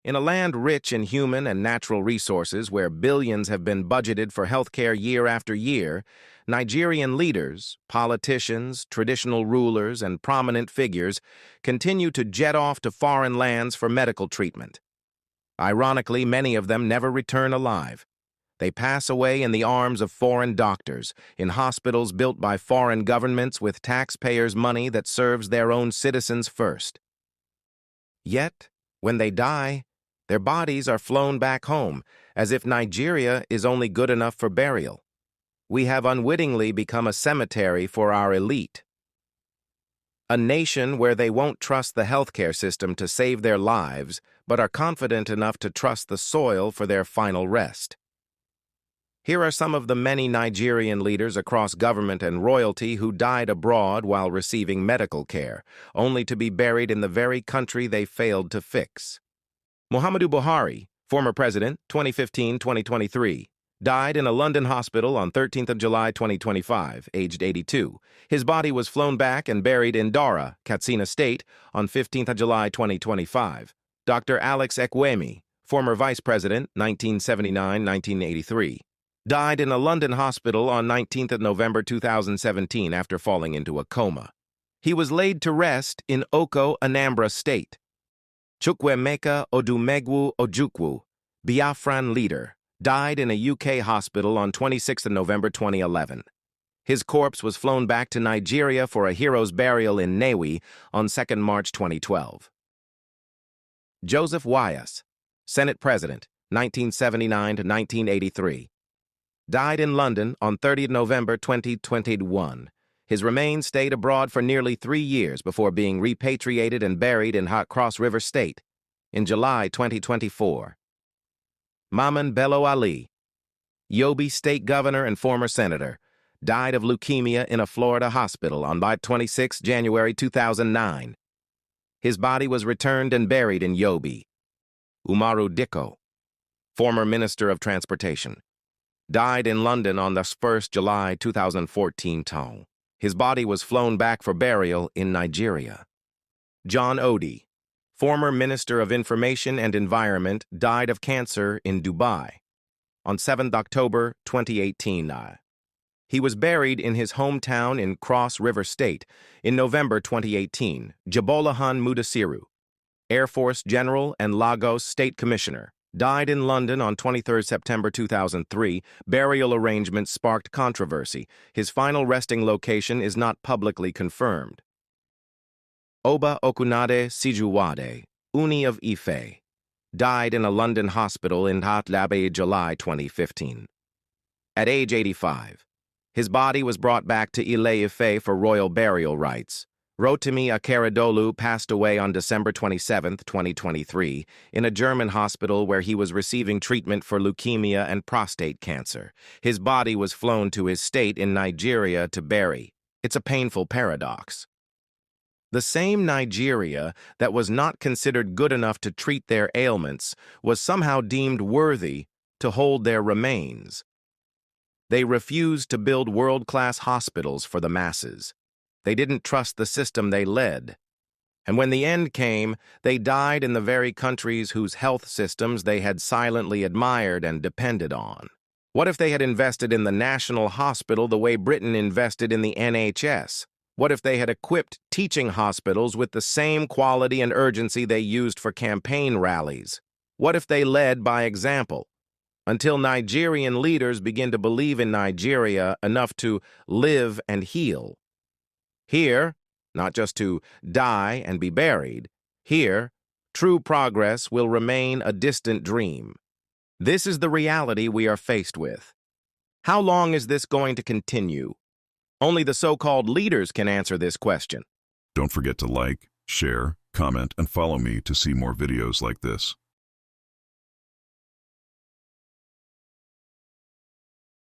In a land rich in human and natural resources where billions have been budgeted for healthcare year after year, Nigerian leaders, politicians, traditional rulers, and prominent figures continue to jet off to foreign lands for medical treatment. Ironically, many of them never return alive. They pass away in the arms of foreign doctors, in hospitals built by foreign governments with taxpayers' money that serves their own citizens first. Yet, when they die, their bodies are flown back home, as if Nigeria is only good enough for burial. We have unwittingly become a cemetery for our elite. A nation where they won't trust the healthcare system to save their lives, but are confident enough to trust the soil for their final rest. Here are some of the many Nigerian leaders across government and royalty who died abroad while receiving medical care, only to be buried in the very country they failed to fix. Muhammadu Buhari, former president, 2015-2023, died in a London hospital on 13th of July 2025, aged 82. His body was flown back and buried in Dara, Katsina State, on 15th of July 2025. Dr. Alex Ekwueme, former vice president, 1979-1983, died in a London hospital on 19th of November 2017 after falling into a coma. He was laid to rest in Oko, Anambra State. Chukwuemeka Odumegwu Ojukwu, Biafran leader, died in a UK hospital on 26th of November 2011. His corpse was flown back to Nigeria for a hero's burial in Nnewi on 2nd March 2012. Joseph Wyas, Senate President, 1979 to 1983, died in London on 30th November 2021. His remains stayed abroad for nearly 3 years before being repatriated and buried in Hot Cross River State in July 2024. Maman Bello Ali, Yobe State Governor and former Senator, died of leukemia in a Florida hospital on 26 January 2009. His body was returned and buried in Yobe. Umaru Dikko, former Minister of Transportation, died in London on the 1st July 2014. His body was flown back for burial in Nigeria. John Odie, former Minister of Information and Environment, died of cancer in Dubai on 7th October 2018. He was buried in his hometown in Cross River State in November 2018. Jabolahan Mudasiru, Air Force General and Lagos State Commissioner, died in London on 23 September 2003. Burial arrangements sparked controversy. His final resting location is not publicly confirmed. Oba Okunade Sijuwade, Uni of Ife, died in a London hospital in Hatlabe, July 2015. At age 85, his body was brought back to Ile-Ife for royal burial rites. Rotimi Akeredolu passed away on December 27, 2023, in a German hospital where he was receiving treatment for leukemia and prostate cancer. His body was flown to his state in Nigeria to bury. It's a painful paradox. The same Nigeria that was not considered good enough to treat their ailments was somehow deemed worthy to hold their remains. They refused to build world-class hospitals for the masses. They didn't trust the system they led. And when the end came, they died in the very countries whose health systems they had silently admired and depended on. What if they had invested in the national hospital the way Britain invested in the NHS? What if they had equipped teaching hospitals with the same quality and urgency they used for campaign rallies? What if they led by example? Until Nigerian leaders begin to believe in Nigeria enough to live and heal. Here, not just to die and be buried, here, true progress will remain a distant dream. This is the reality we are faced with. How long is this going to continue? Only the so-called leaders can answer this question. Don't forget to like, share, comment, and follow me to see more videos like this.